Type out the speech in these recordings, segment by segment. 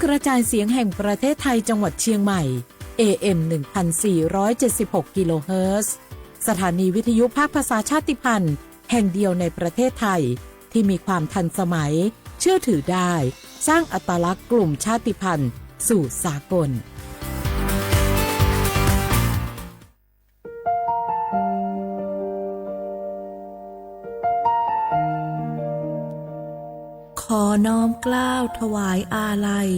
กระจายเสียงแห่งประเทศไทยจังหวัดเชียงใหม่ AM 1476 กิโลเฮิรตซ์สถานีวิทยุภาคภาษาชาติพันธุ์แห่งเดียวในประเทศไทยที่มีความทันสมัยเชื่อถือได้สร้างอัตลักษณ์กลุ่มชาติพันธุ์สู่สากลขอน้อมเกล้าถวายอาลัย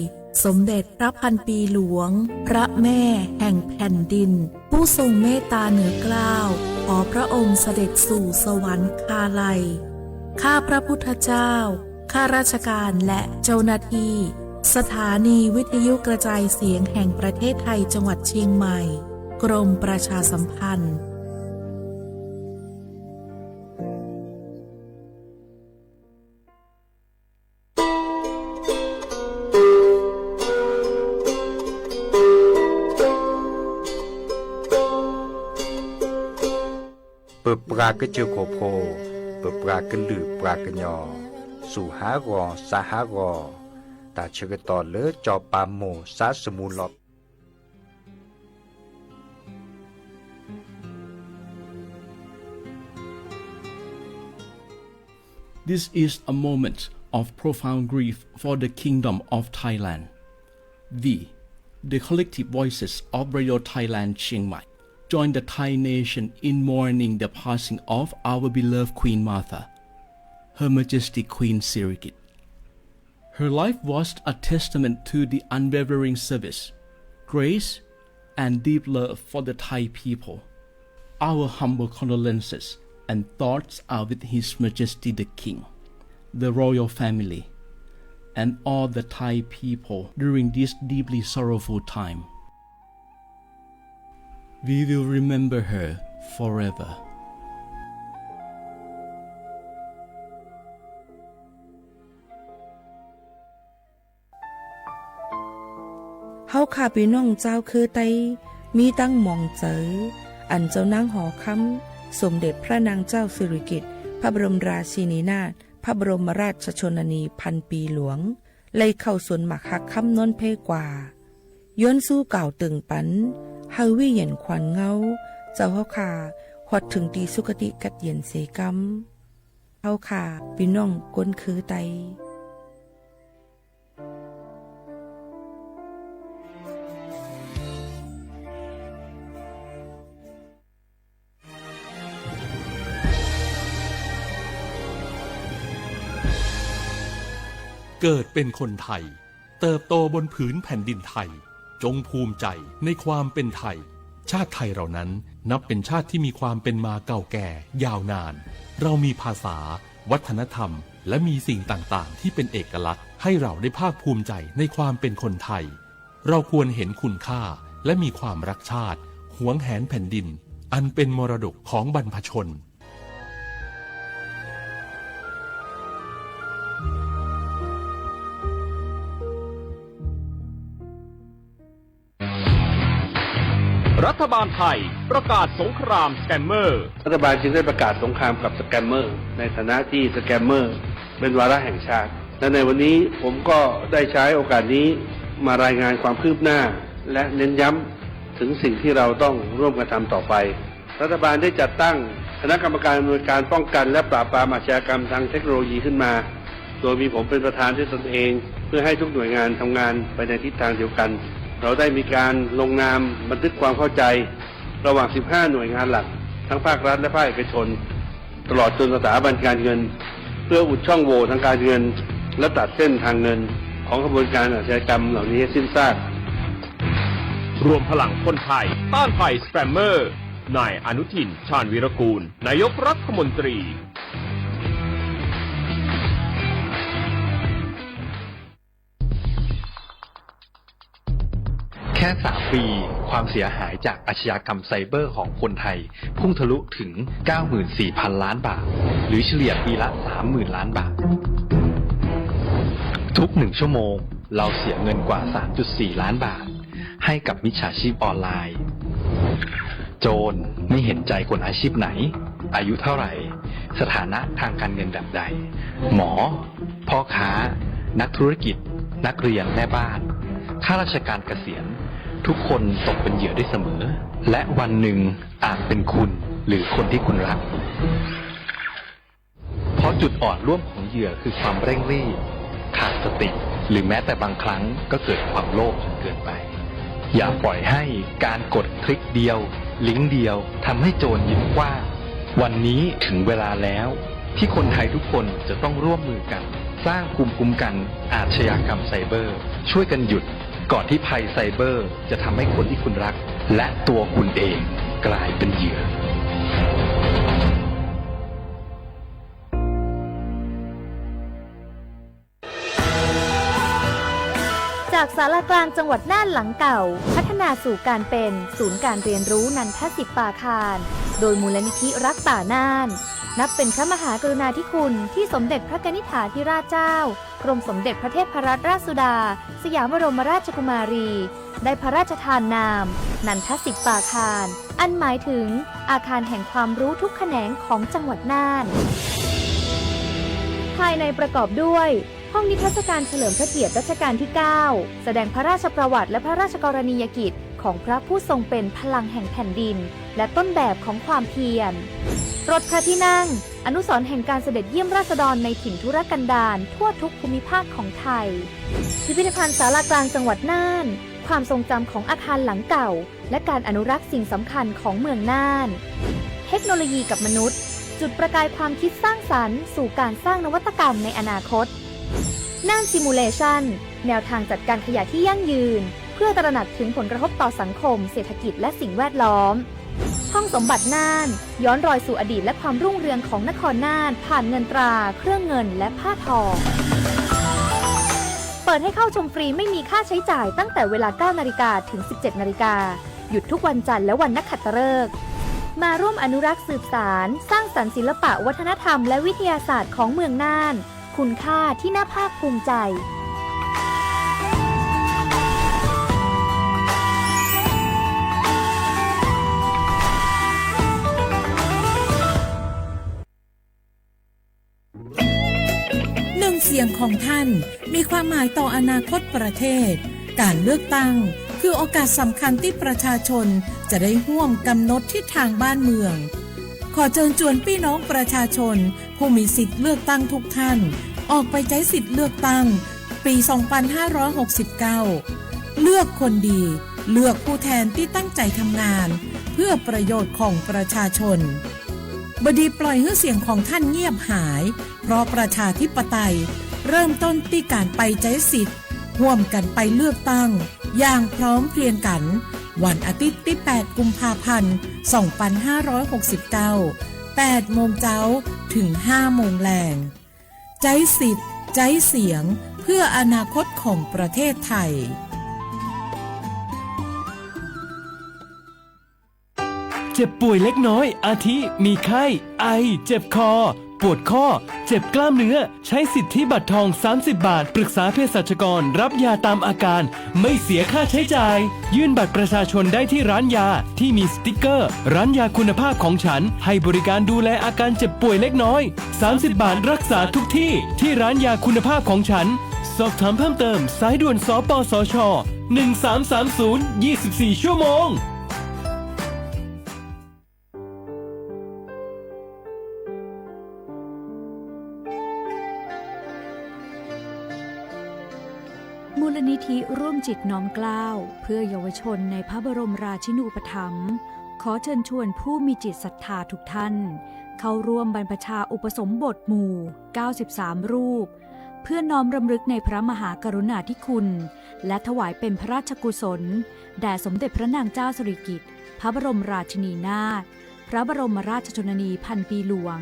สมเด็จพระพันปีหลวงพระแม่แห่งแผ่นดินผู้ทรงเมตตาเหนือเกล้าขอพระองค์เสด็จสู่สวรรคาลัยข้าพระพุทธเจ้าข้าราชการและเจ้าหน้าที่สถานีวิทยุกระจายเสียงแห่งประเทศไทยจังหวัดเชียงใหม่กรมประชาสัมพันธ์เปิดปลากระเจียวโคโพเปิดปลากระลือปลากระยอสู่หากอสาหากอตาเชกตอเลอจอปามโมสาสมูลอบ This is a moment of profound grief for the Kingdom of Thailand. We, the collective voices of Radio Thailand Chiang Mai, join the Thai nation in mourning the passing of our beloved Queen Martha, Her Majesty Queen Sirikit. Her life was a testament to the unwavering service, grace, and deep love for the Thai people. Our humble condolences and thoughts are with His Majesty the King, the royal family, and all the Thai people during this deeply sorrowful time. We will remember her forever. เฮาข้าพี่น้องเจ้าคือไตมีตั้งหม่องเจออันเจ้านางหอคำสมเด็จพระนางเจ้าสิริกิติ์พระบรมราชินีนาถพระบรมราชชนนีพันปีหลวงเลยเข้าสวนหมักหักคำนนเพกว่าย้อนสู้เก่าตึงปันเฮาวิเย็นขวัญเงาเจ้าเฮาข้าฮอดถึงตีสุคติกัดเย็นเสกำเฮาข้าพี่น้องก้นคือไตเกิดเป็นคนไทยเติบโตบนผืนแผ่นดินไทยจงภูมิใจในความเป็นไทยชาติไทยเรานั้นนับเป็นชาติที่มีความเป็นมาเก่าแก่ยาวนานเรามีภาษาวัฒนธรรมและมีสิ่งต่างๆที่เป็นเอกลักษณ์ให้เราได้ภาคภูมิใจในความเป็นคนไทยเราควรเห็นคุณค่าและมีความรักชาติหวงแหนแผ่นดินอันเป็นมรดกของบรรพชนรัฐบาลไทยประกาศสงครามสแกมเมอร์รัฐบาลจึงได้ประกาศสงครามกับสแกมเมอร์ในฐานะที่สแกมเมอร์เป็นวาระแห่งชาติและในวันนี้ผมก็ได้ใช้โอกาสนี้มารายงานความคืบหน้าและเน้นย้ำถึงสิ่งที่เราต้องร่วมกันทำต่อไปรัฐบาลได้จัดตั้งคณะกรรมการอำนวยการป้องกันและปราบปรามอาชญากรรมทางเทคโนโลยีขึ้นมาโดยมีผมเป็นประธานด้วยตนเองเพื่อให้ทุกหน่วยงานทำงานไปในทิศทางเดียวกันเราได้มีการลงนามบันทึกความเข้าใจระหว่าง 15 หน่วยงานหลักทั้งภาครัฐและภาคเอกชนตลอดจนสถาบันการเงินเพื่ออุดช่องโหว่ทางการเงินและตัดเส้นทางเงินของกระบวนการอาชญากรรมเหล่านี้ให้สิ้นซากรวมพลังคนไทยต้านภัยสแกมเมอร์นายอนุทินชาญวีรกูลนายกรัฐมนตรีแค่3 ปีความเสียหายจากอาชญากรรมไซเบอร์ของคนไทยพุ่งทะลุถึง 94,000 ล้านบาทหรือเฉลี่ยปีละ 30,000 ล้านบาททุก1 ชั่วโมงเราเสียเงินกว่า 3.4 ล้านบาทให้กับมิจฉาชีพออนไลน์โจรไม่เห็นใจคนอาชีพไหนอายุเท่าไหร่สถานะทางการเงินแบบใดหมอพ่อค้านักธุรกิจนักเรียนแม่บ้าน ข้าราชการเกษียณทุกคนตกเป็นเหยื่อได้เสมอและวันหนึ่งอาจเป็นคุณหรือคนที่คุณรักเพราะจุดอ่อนร่วมของเหยื่อคือความเร่งรีบขาดสติหรือแม้แต่บางครั้งก็เกิดความโลภจนเกินไปอย่าปล่อยให้การกดคลิกเดียวลิงก์เดียวทำให้โจรยิ้มกว้างวันนี้ถึงเวลาแล้วที่คนไทยทุกคนจะต้องร่วมมือกันสร้างภูมิคุ้มกันอาชญากรรมไซเบอร์ช่วยกันหยุดก่อนที่ภัยไซเบอร์จะทำให้คนที่คุณรักและตัวคุณเองกลายเป็นเหยื่อจากศาลากลางจังหวัดน่านหลังเก่าพัฒนาสู่การเป็นศูนย์การเรียนรู้นันทศิษย์ป่าคารโดยมูลนิธิรักป่าน่านนับเป็นพระมหากรุณาธิคุณที่สมเด็จพระกนิษฐาธิราชเจ้ากรมสมเด็จพระเทพรัตนราชสุดาสยามบรมราชกุมารีได้พระราชทานนามนันทศิษย์ป่าคารอันหมายถึงอาคารแห่งความรู้ทุกแขนงของจังหวัดน่านภายในประกอบด้วยห้องนิทรรศการเฉลิมพระเกียรติรัชกาลที่ 9 แสดงพระราชประวัติและพระราชกรณียกิจของพระผู้ทรงเป็นพลังแห่งแผ่นดินและต้นแบบของความเพียรรถพระที่นั่งอนุสรณ์แห่งการเสด็จเยี่ยมราษฎรในถิ่นทุรกันดารทั่วทุกภูมิภาคของไทยพิพิธภัณฑ์ศาลากลางจังหวัดน่านความทรงจำของอาคารหลังเก่าและการอนุรักษ์สิ่งสำคัญของเมืองน่านเทคโนโลยีกับมนุษย์จุดประกายความคิดสร้างสรรค์สู่การสร้างนวัตกรรมในอนาคตน่านซิมูเลชันแนวทางจัดการขยะที่ยั่งยืนเพื่อตระหนักถึงผลกระทบต่อสังคมเศรษฐกิจและสิ่งแวดล้อมห้องสมบัติน่านย้อนรอยสู่อดีตและความรุ่งเรืองของนครน่านผ่านเงินตราเครื่องเงินและผ้าทองเปิดให้เข้าชมฟรีไม่มีค่าใช้จ่ายตั้งแต่เวลา 9 นาฬิกาถึง 17 นาฬิกาหยุดทุกวันจันทร์และวันนักขัตฤกษ์มาร่วมอนุรักษ์สืบสานสร้างสรรค์ศิลปะวัฒนธรรมและวิทยาศาสตร์ของเมืองน่านคุณค่าที่น่าภาคภูมิใจเสียงของท่านมีความหมายต่ออนาคตประเทศการเลือกตั้งคือโอกาสสำคัญที่ประชาชนจะได้ร่วมกำหนดทิศทางบ้านเมืองขอเชิญชวนพี่น้องประชาชนผู้มีสิทธิ์เลือกตั้งทุกท่านออกไปใช้สิทธิ์เลือกตั้งปี 2569 เลือกคนดีเลือกผู้แทนที่ตั้งใจทำงานเพื่อประโยชน์ของประชาชนบดีปล่อยให้เสียงของท่านเงียบหายเพราะประชาธิปไตยเริ่มต้นที่การไปใช้สิทธิ์ร่วมกันไปเลือกตั้งอย่างพร้อมเพรียงกันวันอาทิตย์ที่ 8 กุมภาพันธ์ 2569 8 โมงเช้าถึง 5 โมงแลงใช้สิทธิ์ใช้เสียงเพื่ออนาคตของประเทศไทยเจ็บป่วยเล็กน้อยอาทิมีไข้ไอเจ็บคอปวดข้อเจ็บกล้ามเนื้อใช้สิทธิบัตรทอง30 บาทปรึกษาเภสัชกรรับยาตามอาการไม่เสียค่าใช้จ่ายยื่นบัตรประชาชนได้ที่ร้านยาที่มีสติ๊กเกอร์ร้านยาคุณภาพของฉันให้บริการดูแลอาการเจ็บป่วยเล็กน้อย30 บาทรักษาทุกที่ที่ร้านยาคุณภาพของฉันสอบถามเพิ่มเติมสายด่วนสปสช1330 24 ชั่วโมงมูลนิธิร่วมจิตน้อมเกล้าเพื่อเยาวชนในพระบรมราชินูปถัมภ์ขอเชิญชวนผู้มีจิตศรัทธาทุกท่านเข้าร่วมบรรพชาอุปสมบทหมู่93รูปเพื่อน้อมรำลึกในพระมหากรุณาธิคุณและถวายเป็นพระราชกุศลแด่สมเด็จพระนางเจ้าสิริกิติ์พระบรมราชินีนาถพระบรมราชชนนีพันปีหลวง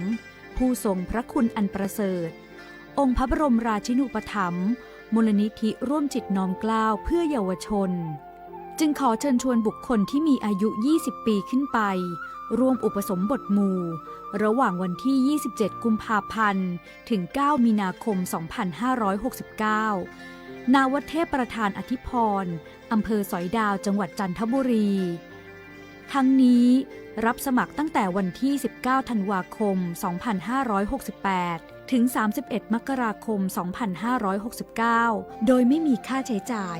ผู้ทรงพระคุณอันประเสริฐองค์พระบรมราชินูปถัมภ์มูลนิธิร่วมจิตน้อมเกล้าเพื่อเยาวชนจึงขอเชิญชวนบุคคลที่มีอายุ20 ปีขึ้นไปร่วมอุปสมบทหมู่ระหว่างวันที่ 27 กุมภาพันธ์ ถึง 9 มีนาคม 2569 ณ วัดเทพประธานอธิพรอำเภอสอยดาว จังหวัดจันทบุรี ทั้งนี้รับสมัครตั้งแต่วันที่ 19 ธันวาคม 2568 ถึง 31 มกราคม 2569 โดยไม่มีค่าใช้จ่าย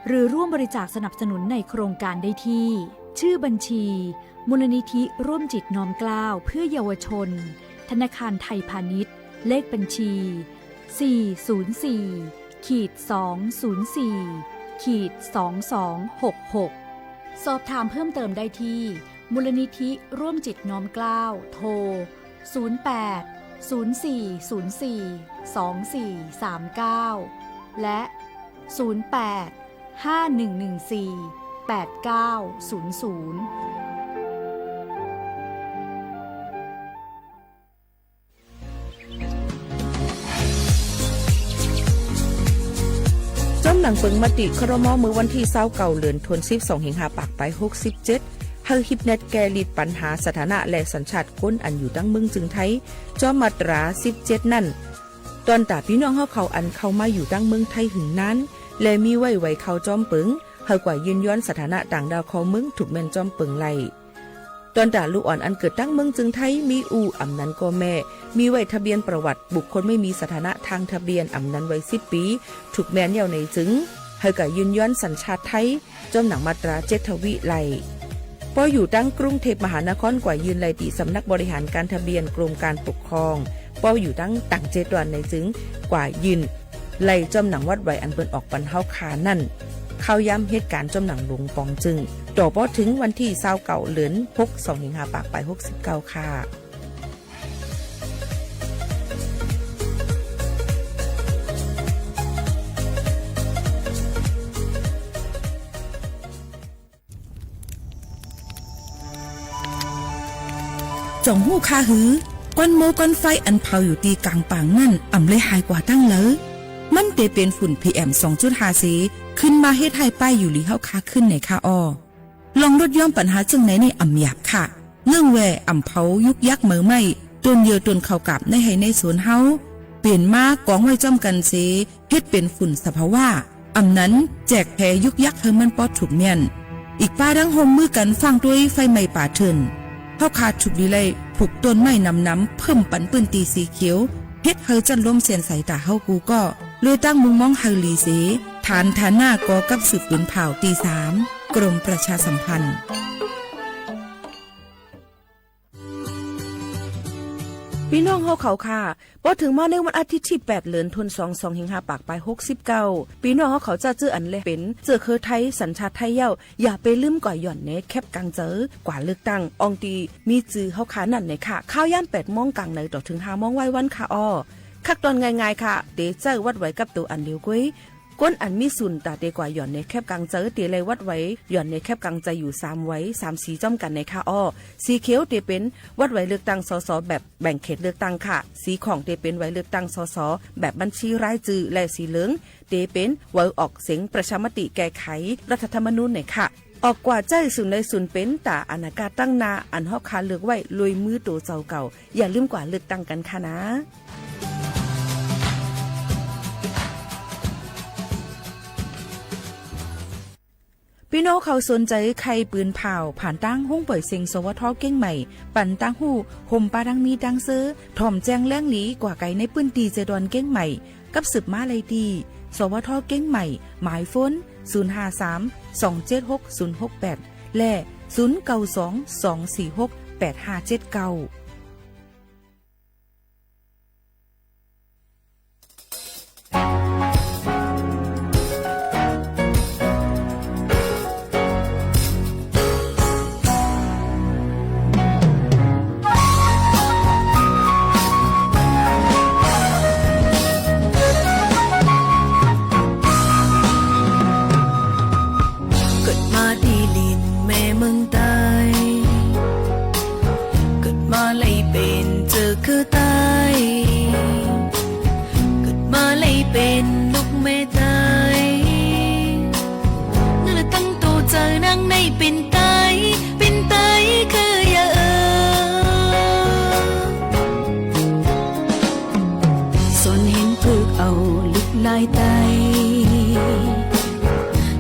หรือร่วมบริจาคสนับสนุนในโครงการได้ที่ ชื่อบัญชี มูลนิธิร่วมจิตน้อมเกล้าเพื่อเยาวชน ธนาคารไทยพาณิชย์ เลขบัญชี 404-204-2266 สอบถามเพิ่มเติมได้ที่ มูลนิธิร่วมจิตน้อมเกล้าโทร 08-0404-2439 และ 08-5114-8900 จอมหนังเปิงมติครม.มือวันที่29เดือนธันวาคม12 สิงหาคมไป67เฮาฮิปเน็ตแกลิดปัญหาสถานะและสัญชาติคนอันอยู่ตั้งเมืองจึงไทยจอมมาตรา17นั่นตอนตาพี่น้องเขาอันเข้ามาอยู่ตั้งเมืองไทยหึงนั้นและมีไว้เขาจอมเปิงเฮากว่ายืนย้อนสถานะต่างดาวของเมืองถูกแม่นจอมเปิงไล่ตอนตาลูกอ่อนอันเกิดตั้งเมืองจึงไทยมีอำนั้นก็แม่มีไว้ทะเบียนประวัติบุคคลไม่มีสถานะทางทะเบียนอำนั้นไว้10 ปีถูกแม่นยาวในจึงเฮากว่ายืนย้อนสัญชาติไทยจอมหนังมาตรา7ทวิไล่พออยู่ตั้งกรุงเทพมหานครกว่ายืนไล่ติสำนักบริหารการทะเบียนกรมการปกครองพออยู่ตั้งต่าง7 วันในจึงกว่ายืนไล่จอมหนังวัดไว้อันเปิ้นออกปันเฮาคานั่นเข้าย้ำเหตุการณ์จอมหนังหลวงปองจึงต่อพอถึงวันที่29เดือน6 2 สิงหาคมไป69ค่ะจ่องหู้คาหือก้อนโมก้อนไฟอันเผาอยู่ตีกลางป่างนั่นอ่ำเลยหายกว่าตั้งเลยมันเตเป็นฝุ่น PM 2.5 สีขึ้นมาเฮ็ดให้ป้ายอยู่ลีเฮาคาขึ้นในคาออลองลดย่อมปัญหาจังไหนในอ่ำหยาบค่ะเรื่องแหวอ่ำเผายุกยักเหมือไม่ต้นเยอต้นเข้ากับในให้ในสวนเฮาเปลี่ยนมากองไว้จ้อมกันเสเฮ็ดเป็นฝุ่นสภาวะอ่ำนั้นแจกแผ่ยุกยักเฮามันปอดถูกเมียนอีกป้าดังห่มมือกันฟังด้วยไฟไหม้ป่าเถินเฮาขาดฉุกดีเลยผูกต้นไม้น้ำเพิ่มปันปืนตีสีเขียวเฮ็ดเฮาจันล้มเสียนสายตาเฮากูก็เลยตั้งมุงมองเฮาลีเสฐานหน้ากอกับสืบปืนเผาตี 3กรมประชาสัมพันธ์พี่น้องเฮาเขาค่ะพอถึงมาในวันอาทิตย์ที่8เดือนธันวาคม2 สิงหาคมไป69พี่น้องเฮาเขาจะเจออันเลยเป็นเจอคือไทยสัญชาติไทยเย้าอย่าไปลืมก่อยหย่อนเนแคบกลางเจอกว่าเลือกตั้งอองตีมีจือเฮาขานั่นในค่ะข้าวย่ำ8 โมงกลางในต่อถึง5 โมงไว้วันค่ะอ้อคักตอนง่ายๆค่ะเตเจอวัดไว้กับตัวอันเดียวกุ้ยก้นอันมีสุนตาเตกว่าหย่อนในแคบกลางเจอเตเลยวัดไว้หย่อนในแคบกลางใจอยู่3ไว้3สีจ้อมกันในค่ะอ้อสีเขียวเตเป็นวัดไว้เลือกตั้งสสแบบแบ่งเขตเลือกตั้งค่ะสีของเตเป็นไว้เลือกตั้งสสแบบบัญชีรายชื่อและสีเหลืองเตเป็นไว้ออกเสียงประชามติแก้ไขรัฐธรรมนูญในค่ะออกกว่าใจสุนในสุนเป็นตาอนาคตตั้งนาอันฮอกคาเลือกไว้ลุยมือตัวเจ้าเก่าอย่าลืมกว่าเลือกตั้งกันค่ะนะพี่น้องเขาสนใจใครปืนเผาผ่านตั้งห้องปล่อยเสียงสวทเก้งใหม่ปั่นตั้งหูห่มปลาดังมีดังซื้อถ่อมแจ้งแล้งหลีกว่าไก่ในปืนตีเจดอนเก้งใหม่กับสืบมาเลยดีสวทเก้งใหม่หมายฝน053-276-068และ092-246-8579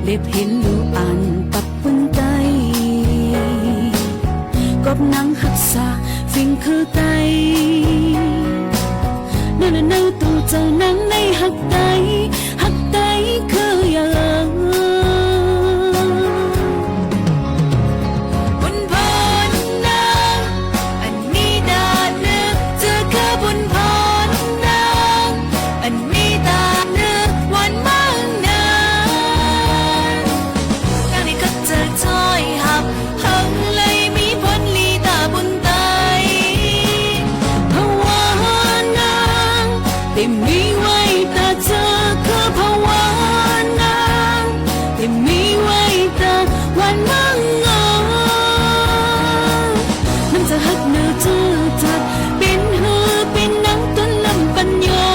เล็บเห็นลูอันปับปุ่นไตกบนังหักษาฟิงคือไตนั่นตัวเจ้านังในหักไตคืออย่าง แต่มีไว้ตาวันมั่งน้ำจะหักเนื้อจืดจัดเป็นหือเป็นนังต้นลำปัญญา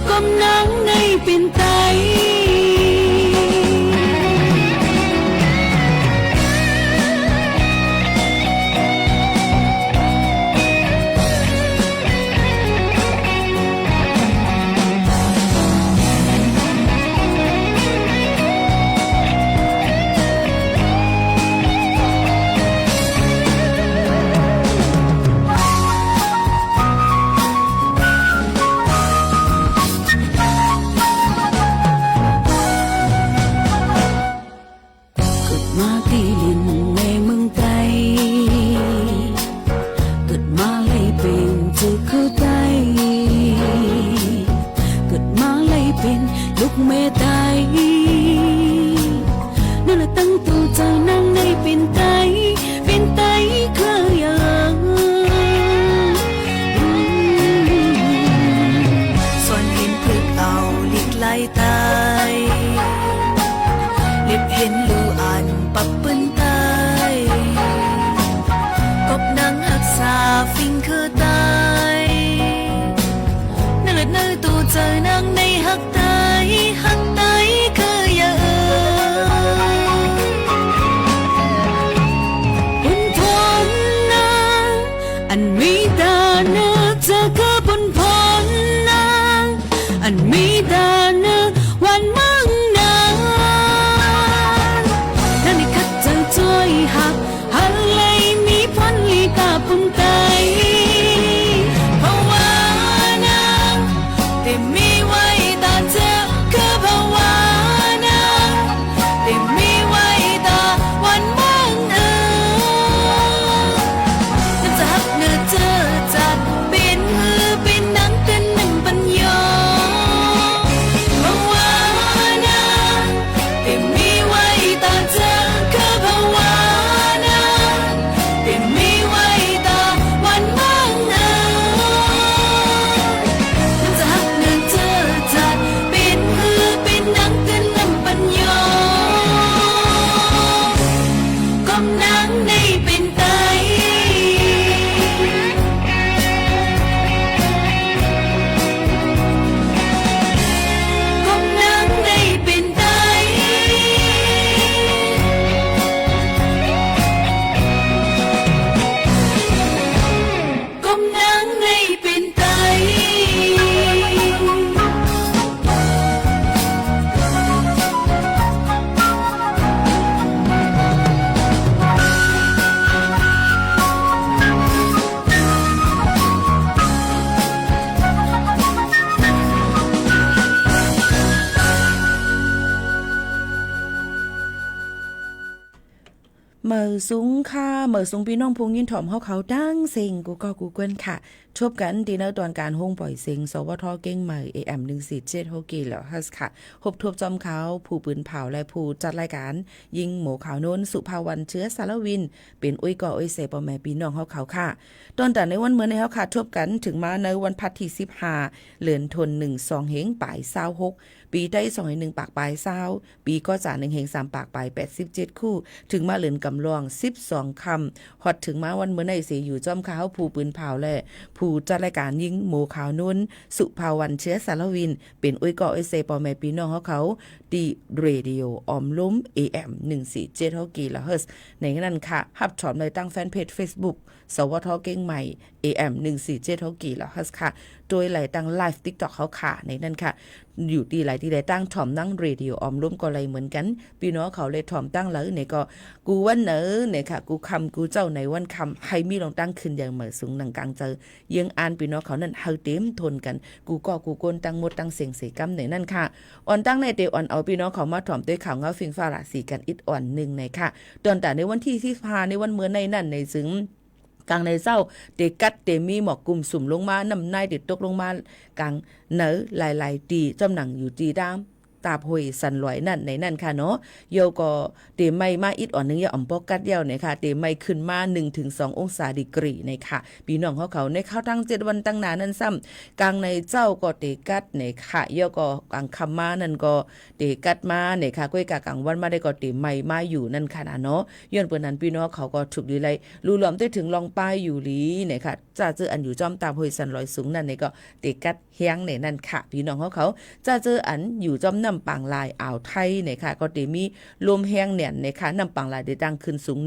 ก้มนังในเป็นไตมาตีลินในเมืองไทยเกิดมาเลยเป็นจะคือไทยเกิดมาเลยเป็นลูกแม่ไทยนั่นแหละตั้งตัวใจนั่งในเป็นไทยเคยยังส่วนเห็นพึกเอาลิกไล่ตายเล็บเห็นลูอันปับปืนตายกบนังหักษาฟิงคือตายนั่นแหละนั่นตัวเจอนังในหักตายคืออย่าบุญพรนางอันมีตาเนื้อเจอคือบุญพรนางอันมีตาเนื้อวันมั่งหักหันเลยมีพันลีตาปุ่นไตภาวนาแต่มีไว้ตาเจ้าคือภาวนาแต่มีไว้ตาวันมั่งน้ำจะหักเนื้อเจอจัดเป็นหือเป็นนังเต้นนังปัญญาภาวนาแต่มีไว้ตาเจ้าคือภาวนาเมื่อสูงค่ะเมื่อสูงพี่น้องพงยินถ่อมเขาดังเซ็งกูก็กูเกิลค่ะชบกันดีเนอร์ตอนการห้องปล่อยเซ็งสวทเก้งใหม่ AM 147โฮกีแล้วฮัสค่ะพบทบจอมเขาผู้ปืนเผาและผู้จัดรายการยิงหมูขาวโน้นสุภาวันเชื้อสารวินเป็นอุ้ยก่ออุ้ยเสปอแม่พี่น้องเขาค่ะตอนแต่ในวันเมื่อในเขาค่ะทบกันถึงมาในวันพัดที่15เดือนธันวาคม12เฮงปลาย26ปีได้2.1ปากปลาย20ปีก็จ่า1เฮง3ปากปลาย87คู่ถึงมาเลือนกำลอง12คำฮอดถึงมาวันเมื่อในเสียอยู่จอมเขาผู้ปืนเผาและผู้จัดรายการยิงหมูขาวนุ่นสุภาวันเชื้อสารวินเป็นอุ้ยก่ออุ้ยเสปอแม่พี่น้องเขาดีเรดิโอออมล้ม AM 147 ฮกิโลเฮิรตซ์ในนั้นค่ะฮับชมในตั้งแฟนเพจ Facebook สวทเก้งใหม่ AM 147 ฮกิโลเฮิรตซ์ค่ะโดยไหลตั้งไลฟ์ TikTok เขาค่ะในนั้นค่ะอยู่ที่ไหลที่ไหลตั้งถ่อมนั่งเรดิโอออมล้มก็ไหลเหมือนกันพี่น้องเขาเลยถ่อมตั้งแล้วเนี่ยก็กูวันเนอเนี่ยค่ะกูคำกูเจ้าในวันคำให้มีลองตั้งขึ้นอย่างเหมือนสูงหนังกลางเจอยังอ่านพี่น้องเขานั่นเฮาเต็มทนกันกูก็กูโกนตั้งหมดตั้งเสียงเสกำในนั่นค่ะอ่อนตั้งในเดออนเอาพี่น้องเขามาถ่อมด้วยข่าวเงาฟิงฟ้าราศีกันอิดอ่อน1ในค่ะตอนแต่ในวันที่15ในวันเมื่อในนั่นในซึ้งกลางในเศร้าเตกัดเตมีหมอกกลุ่มสุ่มลงมานำนายเด็ดตกลงมากลางเหนือหลายๆตีจำหนังอยู่ตีดาม ตาพวยสันลอยนั่นในนั่นค่ะเนาะโยก็เตไม่มาอิดอ่อนนึงอย่าอ่อมปอกกัดเดียวนะคะเตไม่ขึ้นมา 1-2 องศาดีกรีนะคะพี่น้องเขาในเข้าตั้ง7วันตั้งนานนั้นซ้ำกลางในเจ้าก็เตกัดนะคะโยก็กลางคำมานั่นก็เตกัดมานะคะก้อยกะกลางวันมาได้ก็เตไม่มาอยู่นั่นค่ะเนาะย้อนเปิ้นนั้นพี่น้องเขาก็ถูกดีเลยรู้ล้อมได้ถึงลองป้ายอยู่หลีนะคะจ้าเจออันอยู่จอมตาพวยสันลอยสูงนั่นนี่ก็เตกัดเฮียงในนั่นค่ะพี่น้องเขาจะเจออันอยู่จอมน้ำปางลายอ่าวไทยนะคะก็ได้มีลมแห้งเนี่ยนะคะน้ำปางลายได้ดังขึ้นสูง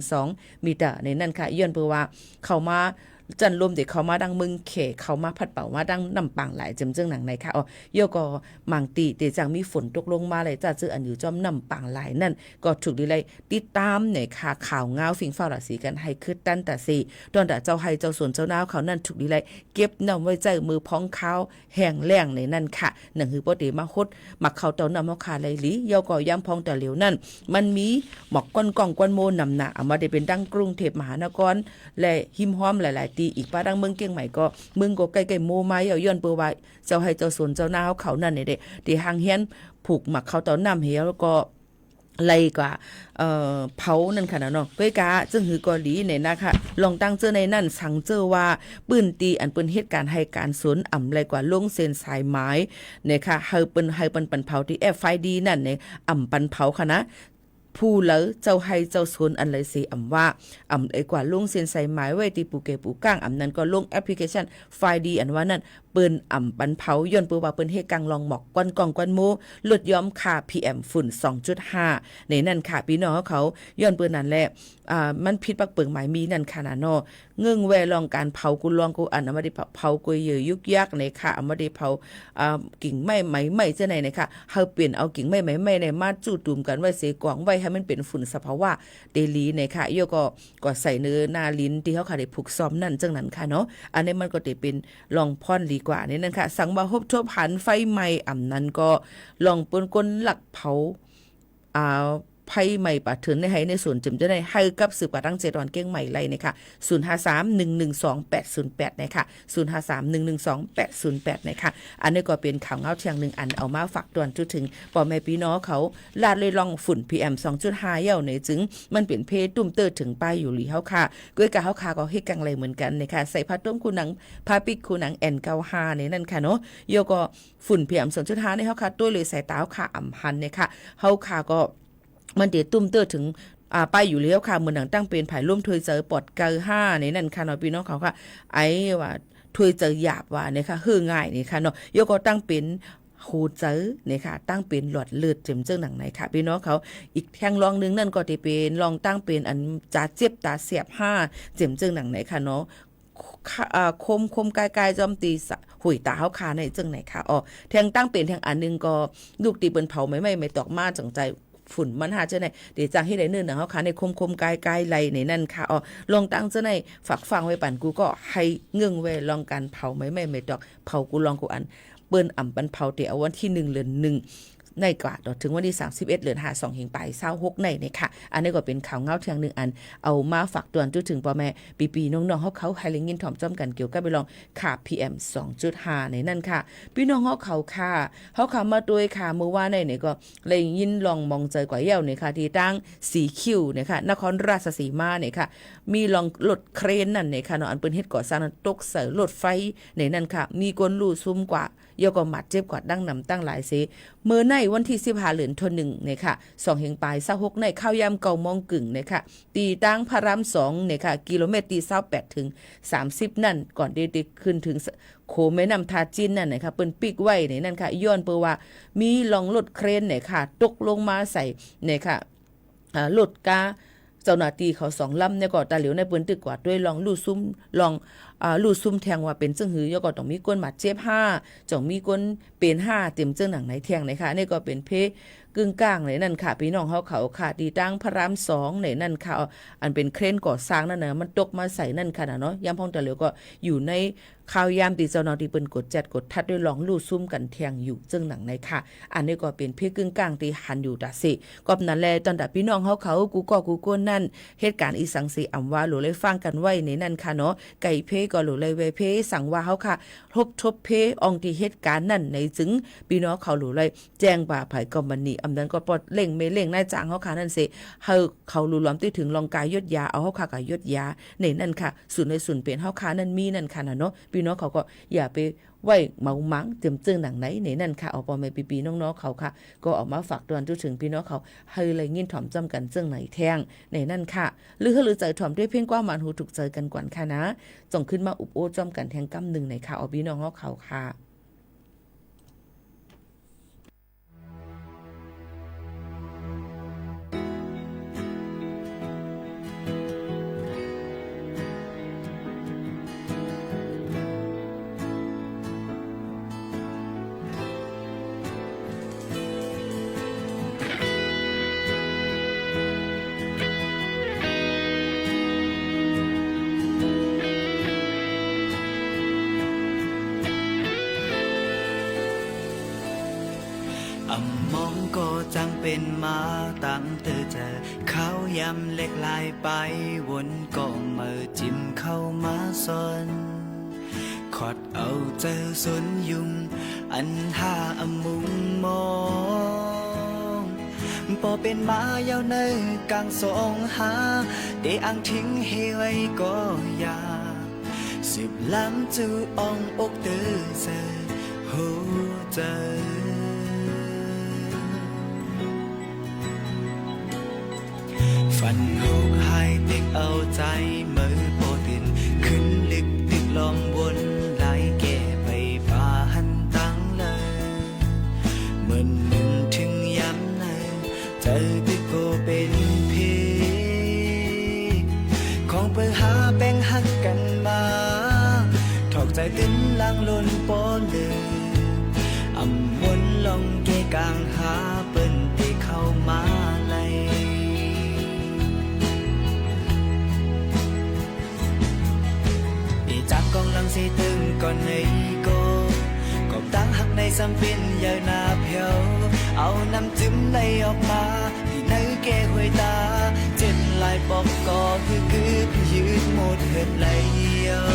1-2 มีแต่ในนั่นค่ะย้อนเพื่อว่าเข้ามาจันลมเด็กเขามาดังมึงเขเขามาพัดเป่ามาดังน้ำปางหลายจำเจิงหนังในค่ะอ๋อโยก็มังตีเตจังมีฝนตกลงมาเลยจะเจออันอยู่จอมน้ำปางหลายนั่นก็ถูกดีเลยติดตามในค่ะข่าวเงาฟิงฟ้าราศีกันให้คืดตั้นแต่สี่ตอนแต่เจ้าให้เจ้าสวนเจ้าน้าวเขานั่นถูกดีเลยเก็บน้ำไว้ใจมือพ้องเขาแห้งแล้งในนั่นค่ะหนังหือปกติมาฮดมักเขาเต้านำเขาขาไหลหลีโยก็ย้ำพองแต่เหลียวนั่นมันมีหมอกก้อนกองก้อนโมนำหนาเอามาได้เป็นดังกรุงเทพมหานครและหิมห้อมหลายๆตีอีกป้าดังเมืองเกียงใหม่ก็มึงก็ใกล้ๆโมไม้เอาย้อนเปื้อไว้เจ้าให้เจ้าสวนเจ้านาเขานั่นนี่เด้ที่หางเฮียนผูกหมักเขาเต้านำเหี่ยวแล้วก็ไล่กว่าเผานั่นค่ะเนาะก้อยกาจึงหือกอหลีเนี่ยนะคะลองตั้งเจอในนั่นสังเจอว่าปืนตีอันเป็นเหตุการณ์ให้การสวนอ่ำไล่กว่าลงเส้นสายไม้เนี่ยค่ะให้ปันเผาที่ FID นั่นเนี่ยอ่ำปันเผาค่ะนะผู้เหลอเจ้าให้เจ้าสวนอันไรสิอำว่าอำไอกว่าลงเส้นสายไม้ไว้ที่ปูเกปูก้างอำนั้นก็ลงแอปพลิเคชันไฟดีอันว่านั่นเปิ้นอ่ำปันเผาย้อนเปิ้นว่าเปิ้นเฮ็ดกังลองหมอกก้อนกองก้อนโมลดย้อมค่า PM ฝุ่น 2.5 ในนั่นค่ะพี่น้องเขาย้อนเปิ้นนั่นแหละมันผิดปักเปิงหมายมีนั่นค่ะนะเนาะเงื่งแวลองการเผากูลองกูอันไม่ได้เผากุยเยยุกยักในค่ะไม่ได้เผากิ่งไม้ไหม้เจ้าไหนนะคะเฮาเปลี่ยนเอากิ่งไม้ในมาจู่ตุ่มกันไว้เสกวางไว้ให้มันเป็นฝุ่นสภาวะเดลีในค่ะโยก็ใส่เนื้อนาลิ้นที่เขาค่ะได้ผูกซ้อมนั่นจังนั้นค่ะเนาะอันนี้มันก็ได้เป็นลองพ่อนดีกว่านี่นั่นค่ะสังว่าฮบทบหันไฟไหม้อ่ำนั้นก็ลองปนก้นหลักเผาไพ่ใหม่ป่าเถินในให้ในส่วนจำจะได้ให้กับสืบกว่าตั้งเจดอนเก้งใหม่ไรนะคะ053-112-808นะคะ053-112-808นะคะอันนี้ก็เป็นข่าวเงาเชียงหนึ่งอันเอามาฝากตวนจุดถึงป่อแม่พี่น้องเขาลาดเลยลองฝุ่น PM 2.5 เย่าในจึงมันเป็นเพตุ่มเตอร์ถึงป้ายอยู่หลีเฮาค่ะก้อยกะเฮาค่ะก็เฮ็ดกังไรเหมือนกันนะคะใส่ผ้าต้มคูหนังผ้าปิกคูหนัง N95 ในนั่นค่ะเนาะโยก็ฝุ่น PM 2.5 ในเฮาค่ะตัวเลยใส่ตาเฮาค่ะอ่ำพันนะคะเฮาค่ะก็มันเดี๋ยวตุ้มเตอร์ถึงไปอยู่แล้วค่ะเหมือนหนังตั้งเป็นไผ่ร่วมถวยเจอปอดเกอ5ในนั่นค่ะเนาะพี่น้องเขาค่ะไอ้ว่าถวยเจอหยาบว่าเนี่ยค่ะฮือง่ายนี่ค่ะเนาะโยก็ตั้งเป็นโหเจอเนี่ยค่ะตั้งเป็นหลอดเลือดเจ็มเจ้าหนังไหนค่ะพี่น้องเขาอีกแทงลองนึงนั่นก็จะเป็นลองตั้งเป็นอันจ่าเจ็บตาเสียบ5เจ็มเจ้าหนังไหนค่ะเนาะคมกายจอมตีหุยตาเฮาคาในจังไหนค่ะอ๋อแทงตั้งเป็นแทงอันนึงก็ลูกตีเปิ้นเผาไม่ตอกมาจังใจฝุ่นมันหาเจ้าไหนเดี๋ยวจังให้ได้เนื้อหนังเขาค่ะในคมกายไหลในนั่นค่ะอ๋อลองตั้งเจ้าไหนฝากฟังไว้ปั่นกูก็ให้เงื่องไว้ลองการเผาไม่ตอกเผากูลองกูอันเปิ้นอ่ำปันเผาเดี๋ยววันที่1 เดือน 1ในกว่าถึงวันที่31เดือน5 2เฮงไป26ในค่ะอันนี้ก็เป็นข่าวเงาเทียง1อันเอามาฝากตวนจุดถึงพ่อแม่ปีน้องๆเขาให้เล่นยินถ่อมจ้อมกันเกี่ยวกับไปลองค่า PM 2.5 ในนั่นค่ะพี่น้องเขาค่ะเขามาด้วยค่ะเมื่อวานในก็เล่นยินลองมองเจอกว่าเยี่ยวเนี่ยค่ะที่ตั้งสีคิวเนี่ยค่ะนครราชสีมาเนี่ยค่ะมีลองรถเครนนั่นเนี่ยค่ะเนาะอันเป็นเฮ็ดก่อสร้างตกเสยรถไฟในนั่นค่ะมีกลลู่ซุ่มกว่าเยาก็หมัดเจ็บกว่าดั้งนำตั้งหลายเสเมื่อในวันที่15เดือนธันวาคมเนี่ยค่ะ2เฮงปลาย26ในข้าวยามเก่ามองกึ่งเนี่ยค่ะตีตั้งพระราม2เนี่ยค่ะกิโลเมตรที่28ถึง30นั่นก่อนได้ขึ้นถึงโขแม่น้ำทาจินนั่นนะคะเปิ้นปิกไว้ในนั่นค่ะย้อนเปิ้นว่ามีลองรถเครนเนี่ยค่ะตกลงมาใส่เนี่ยค่ะรถกาเจ้าหน้าที่เขา2ลำเนี่ยก็ตาเหลียวในเปิ้นตึกกว่าด้วยลองลู่ซุ่มลองลู่ซุ่มแทงว่าเป็นจึงหือยก็ต้องมีก้นบาดเจ็บ5จ่องมีก้นเป็น5เต็มเจ้าหนังไหนแทงไหนค่ะนี่ก็เป็นเพกึ่งกลางในนั่นค่ะพี่น้องเขาค่ะดีตั้งพระราม2ในนั่นค่ะอันเป็นเครนก่อสร้างนั่นน่ะมันตกมาใส่นั่นค่ะเนาะยามพ้องตาเหลียวก็อยู่ในข่าวยามตีเจ้าหน้าที่เปิ้นกดจัดกดทัดด้วยลองลู่ซุ่มกันแทงอยู่จึงหนังในค่ะอันนี้ก็เป็นเพกึ่งกลางที่หันอยู่ตาสิก็นั่นแลตอนแต่พี่น้องเขากูก้นนั่นเหตุการณ์อีสังสีอำว่าหรือเลยฟังกันไว้ในนั่นค่ะเนาะไก่เพ ก็หลุเลยเวเพสั่งว่าเฮาค่ะทบเพอองที่เหตุการณ์นั้นในจึงพี่น้องเขาหลุเลยแจ้งบ่าไผก็มันนี่อำนั้นก็ปลดเล่งไม่เล่งนายจ้างเฮาค่ะนั่นสิเขาหลุล้อมตื้อถึงลองกายยดยาเอาเฮาค่ะก็ยดยาในนั่นค่ะส่วนในส่วนเป็นเฮาค่ะนั่นมีนั่นค่ะน่ะเนาะพี่น้องเขาก็อย่าไปไว้เมามังเต็มจึงหนังไหนในนั่นค่ะเอาปอแม่ปีๆน้องๆเขาค่ะก็ออกมาฝากเตือนถึงพี่น้องเขาให้เลยยินถ่อมจำกันจึงไหนแทงในนั่นค่ะหรือใจถ่อมด้วยเพียงกว่ามันหูถูกใจกันกว่าค่ะนะจงขึ้นมาอุบโอจอมกันแทงกำหนึ่งในค่ะเอาพี่น้องเขาค่ะมองก็จังเป็นมาตั้งเธอเจอเขายำเล็กลายไปวนก็มือจิ้มเข้ามาซนขอดเอาเจอสนยุงอันหาอมุงมองพอเป็นมายาวเนื้อกลางสองหาได้อ่างทิ้งให้ไว้ก็ยาสืบล้ำจูอ่องอกเตือเจอหูเจอฝันหูหายเด็กเอาใจมือโปตินขึ้นลึกตึกลองวนไหลแก่ไปป่าหันตั้งเลยเหมือนหนึ่งถึงย้ำในเจอตึกโกเป็นพีของเปิดหาแบ่งหักกันมาถอกใจติ้นลังลนปอนเดิมอำวนลองเกกลางหาเปิ้นที่เข้ามาเลยจากกองลังสีตึงก่อนในก็กบตั้งหักในซ้ำเป็นยาวนาเพียวเอาน้ำจิ้มไหลออกมาที่เนื้อแก่หวยตาเจ็ดลายปอกก็คือยืดหมดเหิดไหลเดียว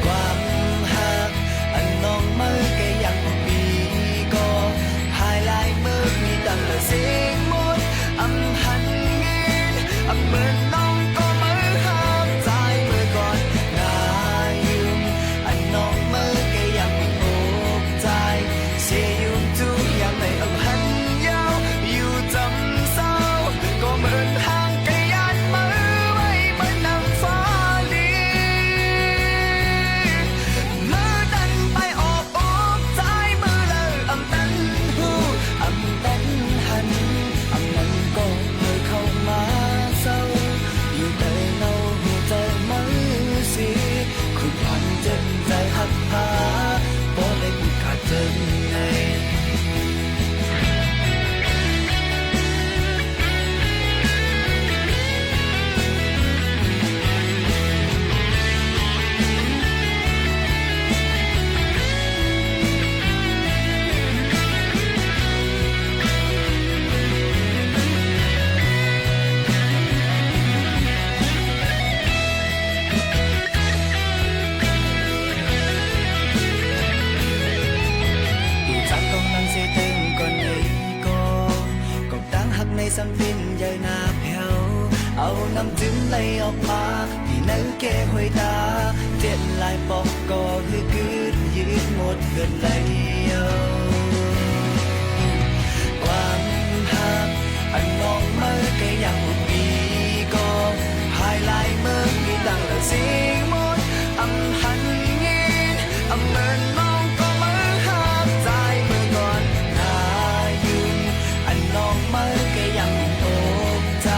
ความหักอันน้องมือแกยังปีก็หายลายมือมีตั้งแต่เสียงหมดอำหันเงินอำเหมือนน้องก็มือหักใจมือก่อนนายืมอันน้องมือแกยังมีอกใจเสียยืมทุกอย่างในอำหันยาวอยู่จำเศร้าก็เหมือนห่างไกลยันมือไว้บนน้ำฟ้าลีมือดันไปออกใจมือเลยอำตันหูอำตันหันอำนั้นก็มือเข้ามาเศร้าอยู่แต่เนาหูใจมือสิคุณพันเจ็บใจหักพาพอได้พูดขาดเจนไงซ้ำดินใหญ่นาเพียวเอาน้ำจิ้มไหลออกมาที่เนื้อแก่หวยตาเจ็ดลายปอกก็คือยืดหมดเกินไหลเดียวความหักอันมองมือแกยังมีก็หายลายมือมีตั้งแต่เสียงหมดอำหันเงินอำเหมือนน้องก็มือหักใจมือก่อนนายืนอันน้องมือยังตกใจ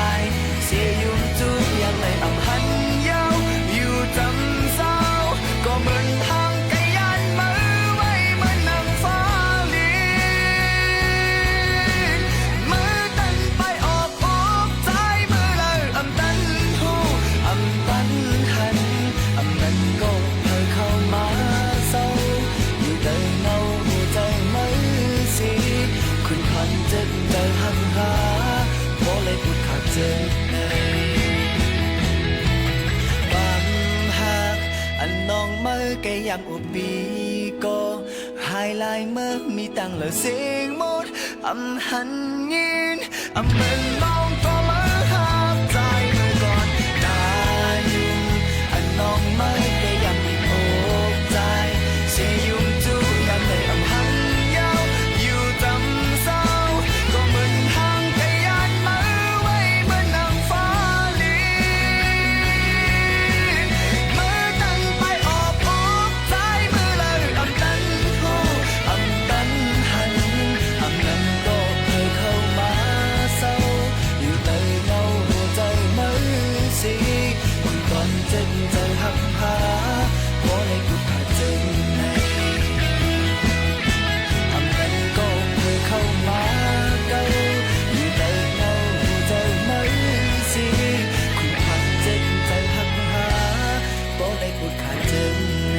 เสียยุ่งจุกยังในอำหันยาวอยู่จำเศร้าก็เหมือนทางไกลยันมือไว้เหมือนนางฟ้า แกยำอุบีก็หายลายเมื่อมีตังเหลือเสียงหมดหันยินเหมือนมองก็มาหาใจเมื่อก่อนตายุ่งน้องไม่แกยำมีอกใจเสียยุ่งจูยำเลยหันยาวอยู่จำเศร้าก็เหมือนทางแกยันมือไว้เหมือนนางฟ้าลีเมื่อตั้งไปออกใจมือเลยดันหูดันหันนั้นก็เคยเข้ามาเศร้าอยู่ในเงาหัวใจมือสีก่อนจึงใจหักหาเพราะในกุฏจึงในนั้นก็เคยเข้ามาเก่าอยู่ในเงาหัวใจมือสีคุณหักจึงใจหักหาเพราะในกุฏจึงใน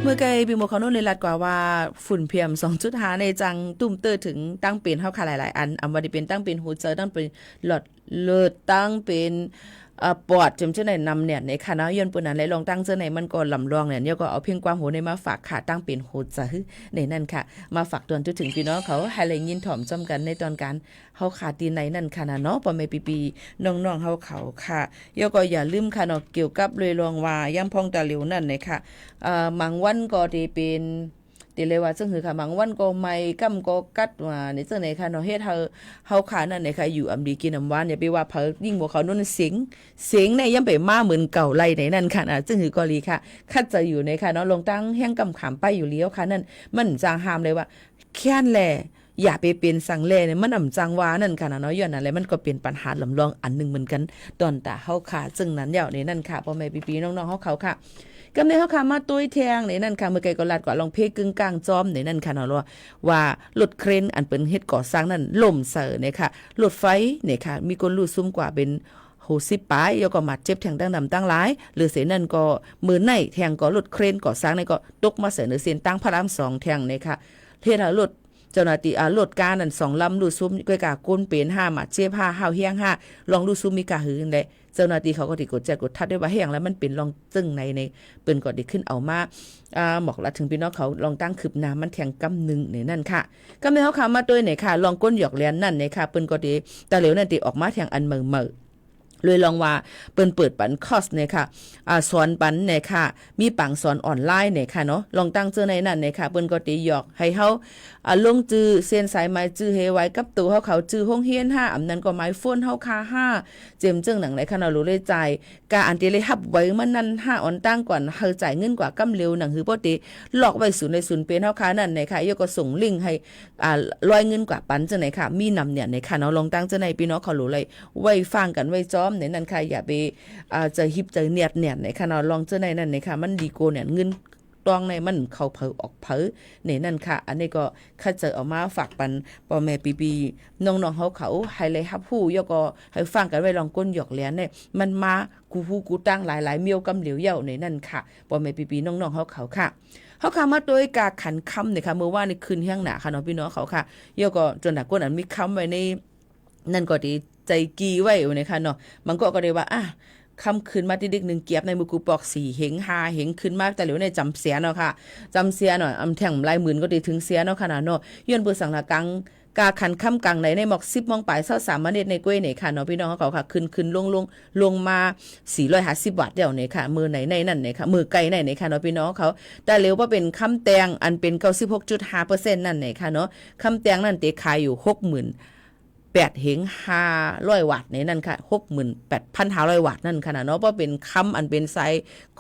เมื่อไกลปีโมเขาโน่นเลยลัดกว่าว่าฝุ่น PM 2.5 ในจังตุ้มเตอร์ถึงตั้งเป็นเฮาค่ะหลายๆอันว่าได้เป็นตั้งเป็นหูเจอตั้งเป็นหลอดเลือดตั้งเป็นปอดจำเจ้าไหนนำเนี่ยในคณะยนต์ปุ่นนั้นเลยลองตั้งเจ้าไหนมันก็ลำลองเนี่ยก็เอาเพียงความหูในมาฝากค่ะตั้งเป็นหูเจอในนั่นค่ะมาฝากตอนถึงพี่น้องเขาให้เลยยินถ่อมจำกันในตอนการเฮาขาตีในนั่นค่ะนะเนาะปอมปีน้องๆเฮาเขาค่ะก็อย่าลืมค่ะเนาะเกี่ยวกับเลยลองว่าย่ำพองตาเหลียวนั่นเลยค่ะบางวันก็ได้เป็นติเลยว่าซึ่งคือค่ะบางวันก็ไม่กำก็กัดว่าในจังไหนค่ะเนาะเฮ็ดเฮาขานั่นค่ะอยู่อำดีกินน้ำหวานอย่าไปว่าเผายิ่งบ่เขานั่นเสียงในยังไปมาเหมือนเก่าไล่ในนั่นค่ะซึ่งคือกอลีค่ะคัดจะอยู่ในค่ะเนาะลงตั้งแห้งกำขามไปอยู่เลี้ยวค่ะนั่นมันจางหามเลยว่าแค่นแลอย่าไปเป็นสังเลเนี่ยมันอ่ำจังว่านั่นค่ะเนาะย้อนอะไรมันก็เป็นปัญหาลำลองอันนึงเหมือนกันตอนตาเฮาขาซึ่งนั้นยาวในนั่นค่ะพ่อแม่พี่ๆน้องๆเฮาเขาค่ะกำเนิดเฮาค่ะมาตุ้ยแทงในนั่นค่ะเมื่อไกลก็ลาดกว่าลองเพกึ่งกลางจอมในนั่นค่ะเนาะว่ารถเครนอันเป็นเฮ็ดก่อสร้างนั่นล่มเสอเนี่ยค่ะรถไฟเนี่ยค่ะมีคนรู้ซุ่มกว่าเป็น60 ปลายแล้วก็มาเจ็บแทงตั้งนำตั้งหลายหรือเสนั่นก็มือในแทงก็รถเครนก่อสร้างนี่ก็ตกมาเสนอเส้นตั้งพระราม2แทงเนี่ยค่ะเฮ็ดให้รถเจ้าหน้าที่รถการนั่น2ลำดูซุ่มก้อยกาก้นเป็น5มาเจ็บ5ห้าวเฮียง5ลองดูซุ่มมีกาหือจังได๋เจ้าหน้าที่เขาก็ติกดแจกดทัดได้ว่าแห้งแล้วมันเป็นลองจึงในเปิ้นก็ได้ขึ้นเอามาหมอกละถึงพี่น้องเขาลองตั้งคืบหน้ามันแทงกำนึงในนั่นค่ะกำเนิดเฮาค่ะมาด้วยไหนค่ะลองก้นหยอกแลนนั่นในค่ะเปิ้นก็ได้ตาเหลวนั่นติออกมาแทงอันเมื่อเลยลองว่าเปิดปันคอร์สเนี่ยค่ะสอนปันเนี่ยค่ะมีปังสอนออนไลน์เนี่ยค่ะเนาะลองตั้งเจอในนั้นเนี่ยค่ะเปิ้นก็ติหยอกให้เฮาลงจื้อเส้นสายไม้จื้อเฮไว้กับตัวเขาจื้อห้องเฮียน5อำนั้นก็ไม้โฟนเฮาค่า5เจมจึงหนังในค่ะเนาะรู้เลยจ่ายกาอันติเลยฮับไว้มันนั้น5ออนตั้งก่อนเฮาจ่ายเงินกว่ากำเร็วหนังหือบ่ติหลอกไว้ศูนย์ในศูนย์เป็นเฮาค่านั่นเนี่ยค่ะยก็ส่งลิงก์ให้ร้อยเงินกว่าปันจังไหนค่ะมีนำเนี่ยในค่ะเนาะลองตั้งจังไหนพี่น้องเขารู้เลยไว้ฟังกันไว้จ้อมในนั้นค่ะอย่าไปจะฮิบจะเนียดในค่ะเนาะลองเจอในนั้นในค่ะมันดีโกเนี่ยเงินตองในมันเข้าเผาออกเผาในนั่นค่ะอันนี้ก็คัดเจอออกมาฝากปันพ่อแม่ปีน้องๆเขาให้เลยฮับฮู้ยก็ให้ฟังกันไว้ลองก้นหยอกแหลนเนี่ยมันมากูฮู้กูตั้งหลายๆเมียวกำเหลียวเหย่าในนั่นค่ะพ่อแม่ปีน้องๆเขาค่ะเฮาค่ะมาโดยกาขันคำเนี่ยค่ะเมื่อว่าในคืนเฮียงหน้าค่ะเนาะพี่น้องเขาค่ะยก็จนหนักก้นอันมีคำไว้ในนั่นก็ดีใจกีไว้อยู่นะคะเนาะมันก็ได้ว่าคำคืนมาดิก1เกียบในมือกูปอก4เหง5เหงขึ้นมาแต่เหลียวในจำเสียเนาะค่ะจำเสียหน่อยแท่งลายหมื่นก็ได้ถึงเสียเนาะค่ะเนาะย้อนเปิดสังละกังกาขันค่ำกลางในหมอก10 โมงปลาย23 นาทีในก้วยเนี่ยค่ะเนาะพี่น้องเขาค่ะขึ้นลงมา450 บาทเดียวเนี่ยค่ะมือไหนในนั่นเนี่ยค่ะมือไกลในเนี่ยค่ะเนาะพี่น้องเขาแต่เหลียวว่าเป็นคำแตงอันเป็น 96.5% นั่นเนี่ยค่ะเนาะคำแตงนั่นเตขายอยู่ 8 เหง500 วัตต์ในนั่นค่ะ 68,500 วัตต์นั่นค่ะเนาะเพราะเป็นคำอันเป็นไซ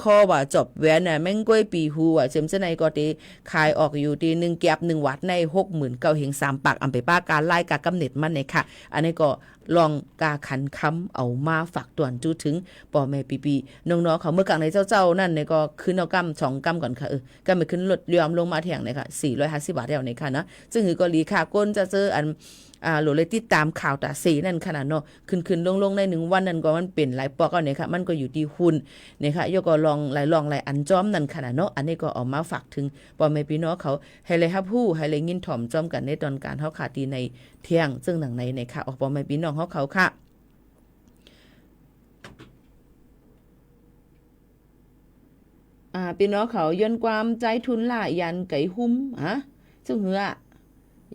ข้อว่าจบแหวนน่ะแม่งก้วยปีฮูเจิมจะในก็ติขายออกอยู่ที่1เกียบ1วัตต์ใน 69,000 เหง3ปากอำไปป้าการไล่กากำเนิดมันเนี่ยค่ะอันนี้ก็ ลองกาขันคำเอามาฝากตวนจูถึงป่อแม่ปีน้องๆเขาเมื่อกลางในเจ้านั่นเนี่ยก็ขึ้นเอากำ2กำก่อนค่ะก็ไม่ขึ้นลดยอมลงมาแทงเนี่ยค่ะ450 บาทแล้วเนี่ยค่ะนะซึ่งคือก็ลีค่ะก้นจะเจออันโหลเลยติดตามข่าวตาสีนั่นขนาดเนาะขึ้นลงใน1วันนั้นก็มันเป็นหลายปอกเอาเนี่ยค่ะมันก็อยู่ที่หุ้นเนี่ยค่ะยกก็ลองหลายอันจอมนั่นขนาดเนาะอันนี้ก็เอามาฝากถึงป่อแม่พี่น้องเขาให้เลยรับผู้ให้เลยยินถ่อมจอมกันในตอนการเฮาขาตีในเที่ยงซึ่งหนังในค่ะออกป่อแม่พี่น้องเขาค่ะพี่น้องเขาย้อนความใจทุนล่ะยันไก่หุ้มซึ่งเหือ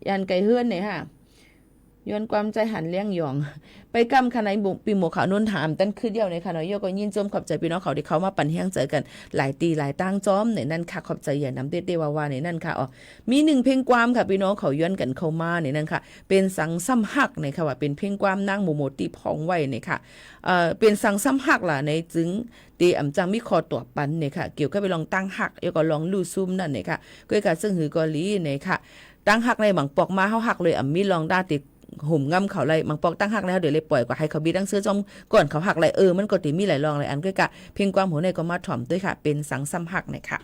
ยันไก่เฮือนเนี่ยค่ะย้อนความใจหันเลี้ยงหยองไปกำขณะปีหมวกขาวนุ่นถามตั้นคือเดียวในค่ะเนาะโยก็ยินจมขอบใจพี่น้องเขาที่เขามาปั่นเฮียงเจอกันหลายตีหลายตั้งจอมในนั่นค่ะขอบใจอย่านำเด็ดๆว่าในนั่นค่ะมี1เพลงความค่ะพี่น้องเขาย้อนกันเข้ามาในนั่นค่ะเป็นสังซ้ำหักในค่ะว่าเป็นเพลงความนางโมโมติพองไว้ในค่ะเป็นสังซ้ำหักล่ะในจึงตีอำจังมีคอตัวปันเนี่ยค่ะเกี่ยวกับไปลองตั้งหักโยก็ลองลู่ซุ่มนั่นเนี่ยค่ะก็กะซึ่งหือกอลีเนี่ยค่ะตั้งหักในหมังปอกมาเฮาหักเลยมีลองด้าติหุ่มงำเขาไรบางปอกตั้งหักแล้วเดี๋ยวเลยปล่อยกว่าให้เขาบีตั้งเสื้อจอมก่อนเขาหักไรมันก็ติมีหลายรองหลายอันก็กะเพียงความหัวในก็มาถ่อมด้วยค่ะเป็นสังซ้ำหักเนี่ยค่ะ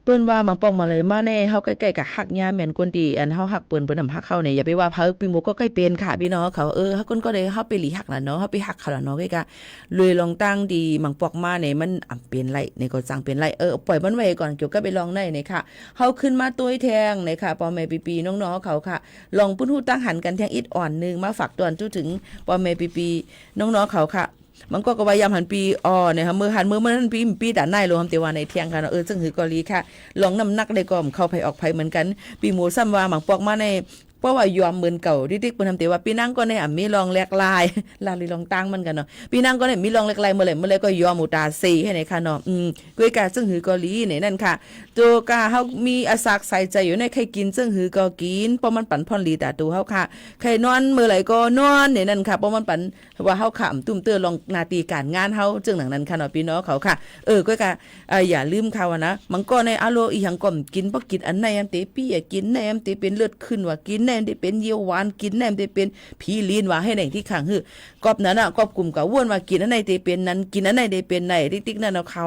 เปิ้นว่าบางปองมาเลยมาแน่เฮาใกล้ๆกับหักยาแม่นกวนดีอันเฮาหักเปิ้นนำหักเข้าเนี่ยอย่าไปว่าเพิ่นปีโมก็ใกล้เป็นค่ะพี่น้องเขาเฮาคนก็ได้เฮาไปหลีหักล่ะเนาะเฮาไปหักเขาล่ะเนาะใกล้ๆเลยลองตั้งดีบางปอกมาเนี่ยมันเป็นไรนี่ก็จังเป็นไรปล่อยมันไว้ก่อนเกี่ยวกับไปลองในนี่ค่ะเฮาขึ้นมาตุ้ยแทงนี่ค่ะพ่อแม่ปีๆน้องๆเขาค่ะลองปุ้นฮู้ตั้งหันกันแทงอิดอ่อนนึงมาฝากตวนจู้ถึงพ่อแม่ปีๆน้องๆเขาค่ะมันก็พยายามหันปีเนี่ยค่ะมือหันมือมันปีด่านในโลหะเตว่าในเที่ยงกันซึ่งหือกอลีค่ะลองน้ำหนักได้ก็เข้าไปออกไปเหมือนกันปีหมูซ้ำว่าหมังปอกมาใน ราะว่ายอมเหมือนเก่าที่เปิ้นทำแต่ว่าพี่นางก็ในมีลองแลกลาย ลาลีลองตั้งมันกันเนาะพี่นางก็ในมีลองแลกลายเมื่อไหร่ก็ยอมอุตาซีให้ในค่ะเนาะก้วยกาซึ่งหือเกาหลีเนี่ยนั่นค่ะโจกาเฮามีอาศักใส่ใจอยู่ในใครกินซึ่งหือก็กินเพราะมันปั่นพรลีตาตูเฮาค่ะใครนอนเมื่อไหร่ก็นอนเนี่ยนั่นค่ะเพราะมันปั่นว่าเฮาค่ะตุ้มเตื้อลองนาตีการงานเฮาจึงหนังนั้นค่ะเนาะพี่น้องเขาค่ะก้วยกาอย่าลืมค่ะว่านะมันก็ในอโลอีหยังก็กินบ่กินอันไหนอันเตปี้กินแหนมเตเป็นเลือดขึ้นว่ากินแหนมเตเป็นเยี่ยวหวานกินแหนมเตเป็นผีลีนว่าให้ไหนที่ข้างหือกอบนั้นกอบกลุ่มกับวนว่ากินอันไหนเตเป็นนั้นกินอันไหนเตเป็นไหนติ๊กๆนั่นเอาเขา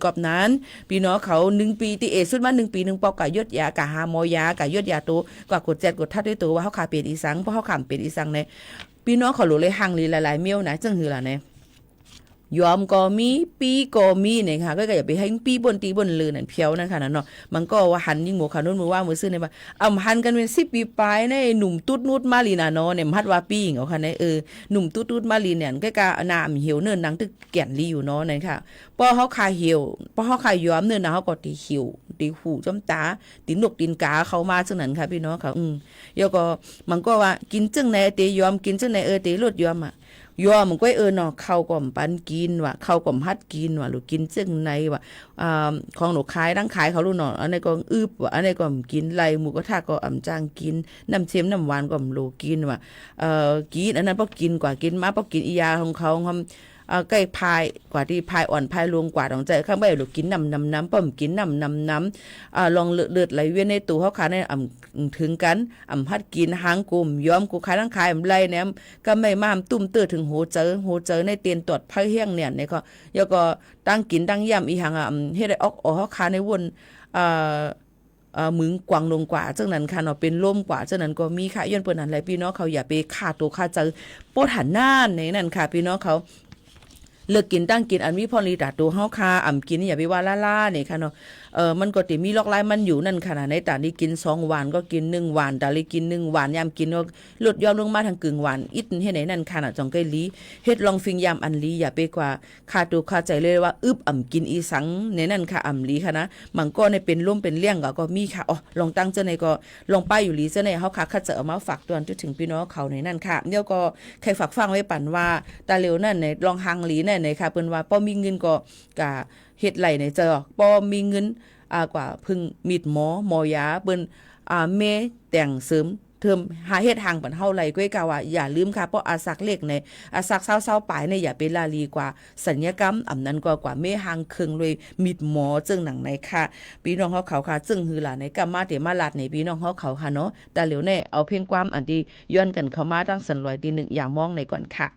กอบนั้นพี่น้องเขา1ปีที่สุดมา1ปี1ปอกะยดยากะหาหมอยากะยดยาตัวกว่ากดแจดกดทัดด้วยตัวว่าเฮาขาเป็นอีสังเพราะเฮาขามเป็นอีสังในพี่น้องเขาหลุเลยหังลีหลายๆเมี้ยวนะจังหือล่ะเนี่ยยอมก็มีปีก็มีเนี่ยค่ะก็อย่าไปให้ปีบนตีบนลือนั่นเพียวนั่นค่ะนั่นเนาะมันก็ว่าหันยิ่งหมูขานุ่นมือว่ามือซื้อเนี่ยว่าหันกันเป็น10 ปีปลายในหนุ่มตุ๊ดนุดมาลีนาเนาะเนี่ยมัดว่าปีเอาค่ะในหนุ่มตุ๊ดนุดมาลีเนี่ยก็กะน้ำเหี่ยวเนินนังตึกแก่นลีอยู่เนาะนั่นค่ะพอเฮาคายเหี่ยวพอเฮาคายยอมเนินนะเฮาก็ตีหิวตีหูจ้ำตาตีนกตีนกาเข้ามาจังนั้นค่ะพี่น้องค่ะแล้วก็มันก็ว่ากินจังไหนเตยอมกินจังไหนเตลดยอมยอมมันก็เนาะเข้าก่อมปันกินว่ะเข้าก่อมฮัดกินว่ะหรือกินจึงในว่ะของหนูขายตั้งขายเขาลูกเนาะอันนี้ก็อึบว่ะอันนี้ก็กินไรหมูกระทะก็จ้างกินน้ำเค็มน้ำหวานก็โลกินว่ะกินอันนั้นพอกินกว่ากินมาพอกินอียาของเขาใกล้พายกว่าที่พายอ่อนพายลงกว่าต้องใจข้างใบหรือกินน้ำป้อมกินน้ำลองเลือดไหลเวียนในตัวเขาขาในถึงกันพัดกินหางกลุ่มย้อมกูขายทั้งขายไรเนี่ยก็ไม่มามตุ้มเตื้อถึงโหเจอในเตียนตรวจไพ่เฮี้ยงเนี่ยเนี่ยก็แล้วก็ตั้งกินตั้งย่ำอีหางเฮ็ดได้ออกเขาขาในวนมึงกวางลงกว่าจังนั้นค่ะเนาะเป็นล่มกว่าจังนั้นก็มีค่ะย้อนเปิ้นนั่นแหละพี่น้องเขาอย่าไปฆ่าตัวฆ่าใจโปดหันหน้าในนั่นค่ะพี่น้องเขาเลิกกินตั้งกินอันมีพรลีตาตัวเฮาค่ะกินอย่าไปว่าล่าๆนี่ค่ะเนาะมันก็ติมีลอกลายมันอยู่นั่นขนาดในตานี้กิน2 วันก็กิน1 วันตาลีกิน1 วันยามกินก็ลดยอมลงมาทางกึ่งวันอิดเฮ็ดไหนนั่นค่ะน่ะจองไกลีเฮ็ดลองฟิงยามอันลีอย่าไปกว่าคาตัวคาใจเลยว่ากินอีสังในนั่นค่ะลีค่ะนะมันก็ในเป็นร่มเป็นเลี่ยงก็มีค่ะลองตั้งเจ้าในก็ลองป้ายอยู่ลีเจ้าในเฮาค่ะจะเอามาฝากตอนจนถึงพี่น้องเขาในนั่นค่ะเดี๋ยวก็ใครฝากฟังไว้ปั่นว่าตาเหลวนั่นในลองหังลีนั่นในค่ะเปิ้นว่าป้อมีเงินก็กะเฮ็ดไหลในเจอป้อมีเงินกว่าพึ่งมีดหมอยาเปิ้นเมแต่งเสริมเทิมหาเฮ็ดทางปันเฮาไหลก้อยกะว่าอย่าลืมค่ะเพราะอาสักเล็กในอาสักเศร้าๆปลายในอย่าไปลาลีกว่าสัญญกรรมนั้นกว่าเมหางเครื่องเลยมีดหมอจึงหนังในค่ะพี่น้องเฮาเขาค่ะจึงหือหลาในกรรมมาเตมาลาดในพี่น้องเฮาเขาค่ะเนาะแต่เหลียวแน่เอาเพียงความอันที่ย้อนกันเข้ามาตั้งสันลอยตี1อย่างมองในก่อนค่ะ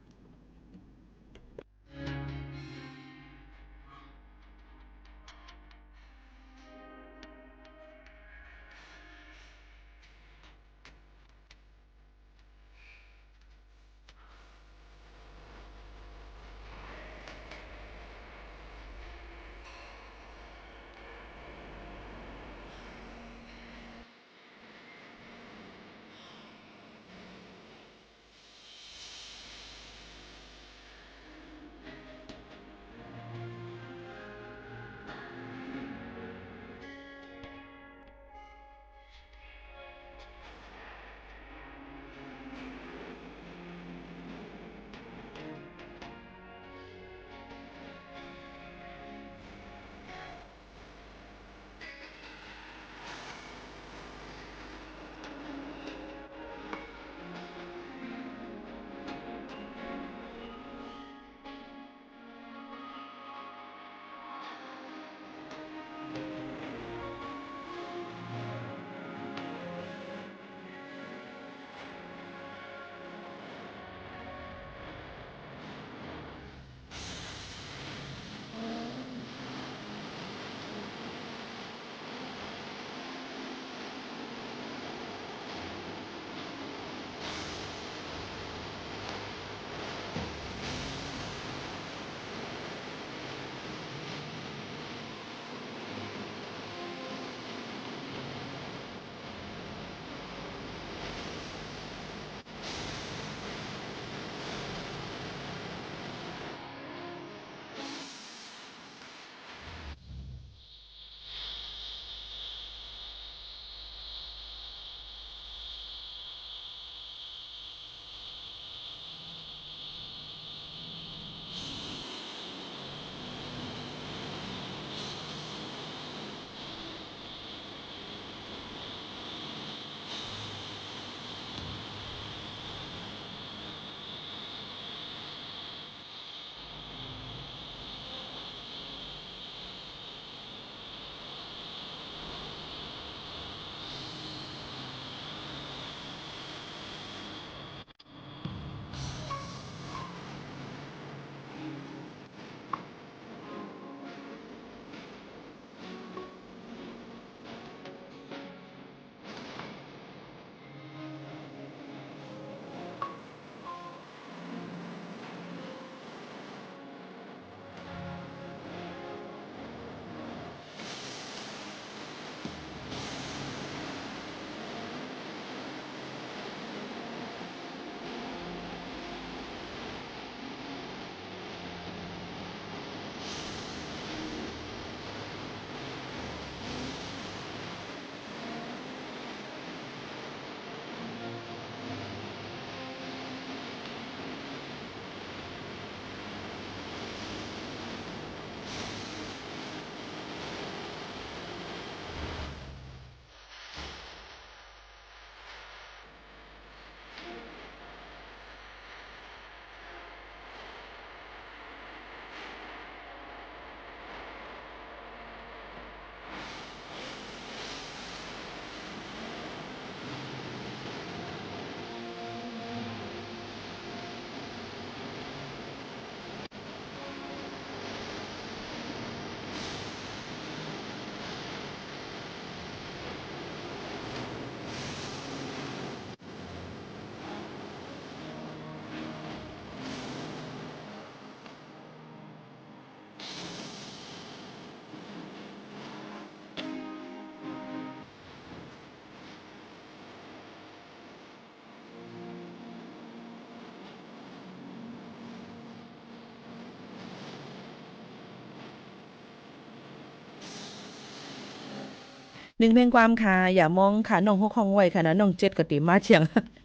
หนึ่งเพลงความค่ะอย่ามองค่ะน้องฮกห้องไว้ค่ะนะน้องเจ็ดก็ติมาเชียง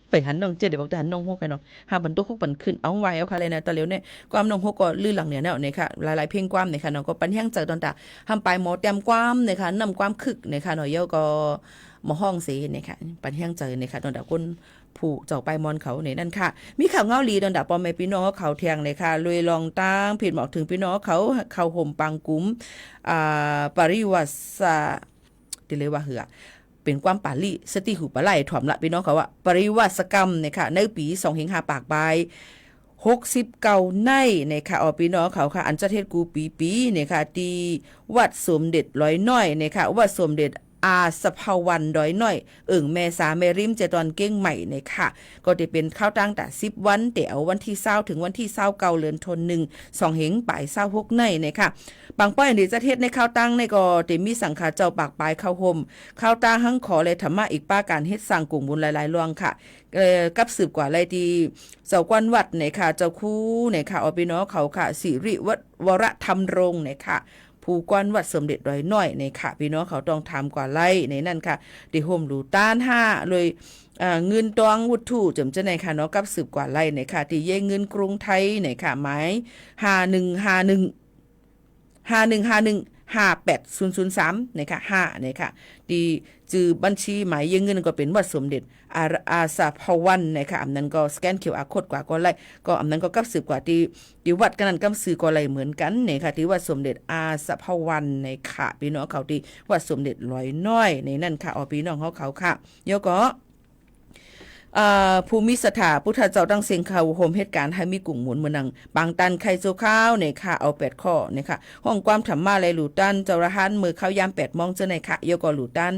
ไปหันน้องเจ็ดเดี๋ยวบอกแต่หันน้องฮกกันเนาะหาบรรทุกฮกบันขึ้นเอาไว้เอาค่ะเลยนะตะเหลียวเนี่ยความน้องฮกก็ลื่นหลังเนี่ยเนี่ยค่ะหลายๆเพลงความเนี่ยค่ะน้องก็ปันแห้งเจอตอนตาทำปลายหมอเตรียมความเนี่ยค่ะนำความคึกเนี่ยค่ะเนาะเยอะก็หมอห้องเสีเนี่ยค่ะปันแห้งเจอเนี่ยค่ะตอนตาคนผู้เจ้าไปมอนเขาเนี่ยนั่นค่ะมีข่าวเงาลีตอนดาปอมแม่พี่น้องเขาเทียงเลยค่ะลุยลองตั้งผิดหมอกถึงพี่น้องเขาห่มปังกุ้มปริวัติศาสตร์ที่เรียกว่าเหือเป็นความปาลีสติหูปะไหลถ่อมละพี่น้องเขาว่าปริวัติกรรมเนี่ยค่ะในปี25ปากใบ69ในเนี่ยค่ะพี่น้องเขาค่ะอันจะเทศกูปีเนี่ยค่ะที่วัดสมเด็จร้อยน้อยเนี่ยค่ะวัดสมเด็จสภาวันดอยน้อยแม่สาแม่ริมเจตอนเก้งใหม่เนี่ยค่ะก็จะเป็นข้าวตั้งแต่10วันแต่เอาวันที่20ถึงวันที่29เดือนธันวาคม2เหงปลาย26ในเนี่ยค่ะบางป้อยเดี๋ยวจะเทศในข้าวตั้งในก็จะมีสังฆาเจ้าปากปลายข้าวห่มข้าวตั้งหังขอเลยธรรมะอีกป้าการเฮ็ดสร้างกลุ่มบุญหลายๆรวงค่ะกับสืบกว่าอะไรที่เจ้ากวนวัดเนี่ยค่ะเจ้าคู่เนี่ยค่ะพี่น้องเขาค่ะสิริวรธรรมรงค์เนี่ยค่ะผู้กวนวัดสมเด็จดอยน้อยในค่ะพี่น้องเขาต้องทำกว่าไล่ในนั่นค่ะดิโฮมหลูต้าน5เลยเงินตองวุถุจำจะในค่ะเนาะกับสืบกว่าไล่ในค่ะที่เย่เงินกรุงไทยในค่ะหมาย51515803นะคะ5นะคะที่จือบัญชีหมายเงินก็เป็นวัดสมเด็จอาสาพวันนะคะอันนั้นก็สแกน QR โค้ดกว่าก็ไล่ก็อันนั้นก็กับสืบกว่าที่วัดกันนั้นกับสื่อก็ไล่เหมือนกันนะคะที่วัดสมเด็จอาสาพวันนะคะพี่น้องเขาที่วัดสมเด็จลอยน้อยในนั่นค่ะพี่น้องเขาค่ะเดี๋ยวก็ภูมิสถาพุทธเจ้าตั้งเสียงข่าวโฮมเหตุการณ์ให้มีกลุ่มหมุนเมืองบางตันไข่โจข้าวเนี่ยค่ะเอา8ข้อเนี่ยค่ะห้องความธรรมาเลยหลูตันเจ้าระหันมือเข้ายาม8 โมงเจ้าในค่ะโยก็หลูตัน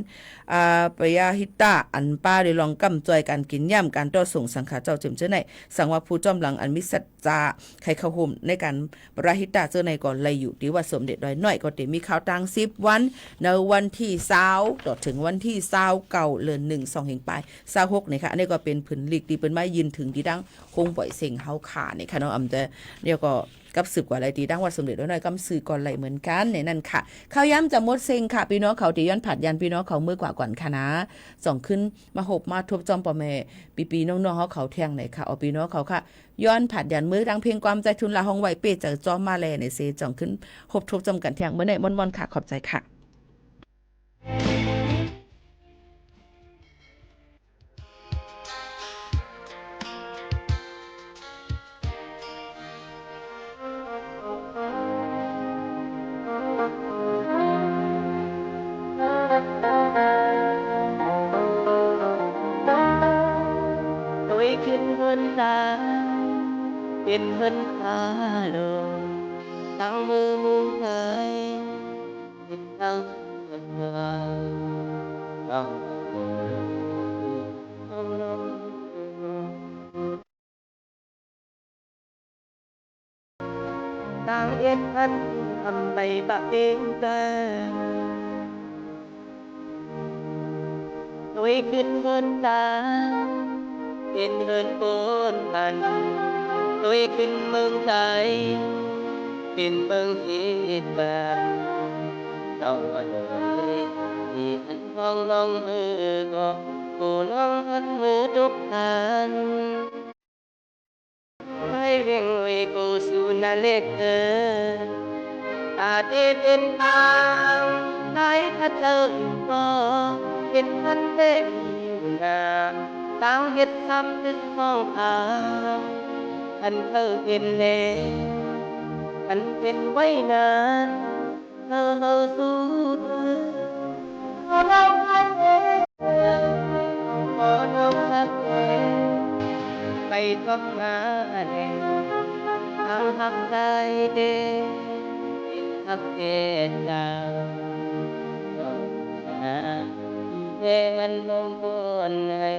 ปยาหิตาอันป้าได้ลองกำจอยการกินย่ำการต่อส่งสังฆาเจ้าเจิมเจ้าในสังว่าผู้จอมหลังอันมิสัจจาไข่ข้าวโฮมในการปราหิตาเจ้าในก่อนเลยอยู่ที่ว่าสมเด็จดอยน้อยก็จะมีข่าวตัง10วันในวันที่20ต่อถึงวันที่29เดือน1 2เหงปลาย26เนี่ยค่ะอันนี้ก็เป็นผืนลีกที่เป็นไม้ยืนถึงที่ดังคงปล่อยเสียงเฮาขาเนี่ยค่ะเนาะแต่เดี๋ยวก็กับสืบกว่าอะไรตีดังว่าสมเด็จน้อยกำสือก่อนไหลเหมือนกันในนั่นค่ะข้าวย้ำจะมดเซ็งค่ะพี่น้องเขาตีย้อนผัดยันพี่น้องเขาเมื่อกว่าก่อนค่ะนะส่องขึ้นมาหบมาทบจอมปอแม่ปีน้องๆเขาแทงไหนค่ะเอาพี่น้องเขาค่ะย้อนผัดยันมือดังเพียงความใจทุนละห้องไหวเปเจอจอมมาแลในเซจ่องขึ้นหบทบจอมกันแทงเมื่อไหร่มอนๆค่ะขอบใจค่ะขึ้นเฮินตาเป็นเฮินตาลงตั้งมือมุงเคยเป็นตั้งตั้งเอ็ดพันทำไปบะเองแต่โดยขึ้นเฮินตาเป็นเฮินโกนพันโดยขึ้นเมืองไทยเป็นเมืองเหตุการณ์เราเลยที่อันห้องลองมือก็กูลองหันมือทุกทันให้เรียงไว้กูสู่นาเล็กอาจเป็นทางได้ถ้าเธอก็เป็นพันเด็กงามตั้งเฮ็ดทำตึกห้องอาอันเธอเห็นเลยอันเป็นไว้นานเธอสู้เธอเราพันเองขอน้องพักเองไปทำงานเองทางหักใจเด้เป็นหักเกตดาวเพื่อมันลงบนให้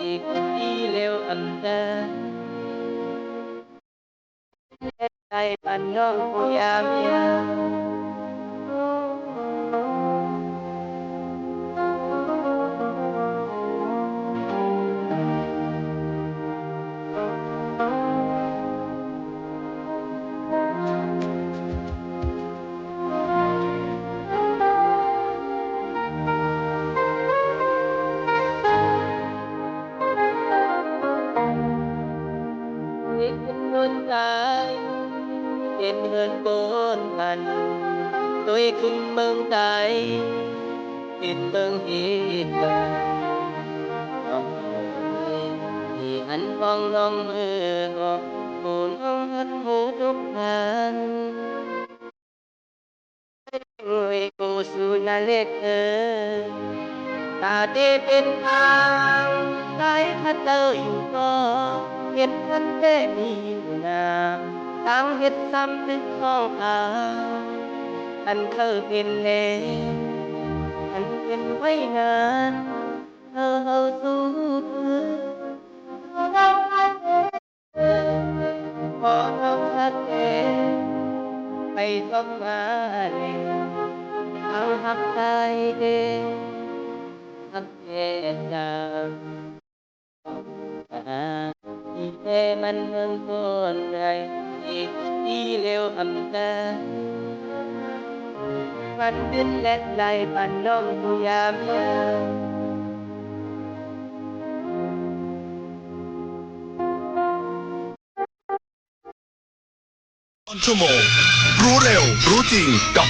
อีกทีเร็วอันเดินใจปันน้องผู้ยามยา โกนกันโดยคุณเมืองใดเป็นเมืองเหตุการณ์ที่อันฟองลองมือก็หูน้องหันหูทุกทันรวยกูสุนาเล็กตาเตเป็นทางได้พัดเตออยู่ก็เห็นมันได้มีน้ำทั้งเห็ดซ้ำตึกห้องอาอันเคยเป็นเลอันเป็นไว้งานเอาสู้พอเราพัดเไปต้องมาเลยเอาหักใจเด้หักเด้จากที่แท้มันเมืองคนไรที่เร็วอำนาจมันขึ้นและไหลปันน้องผู้ยามยาม ชั่วโมงรู้เร็วรู้จริงกับ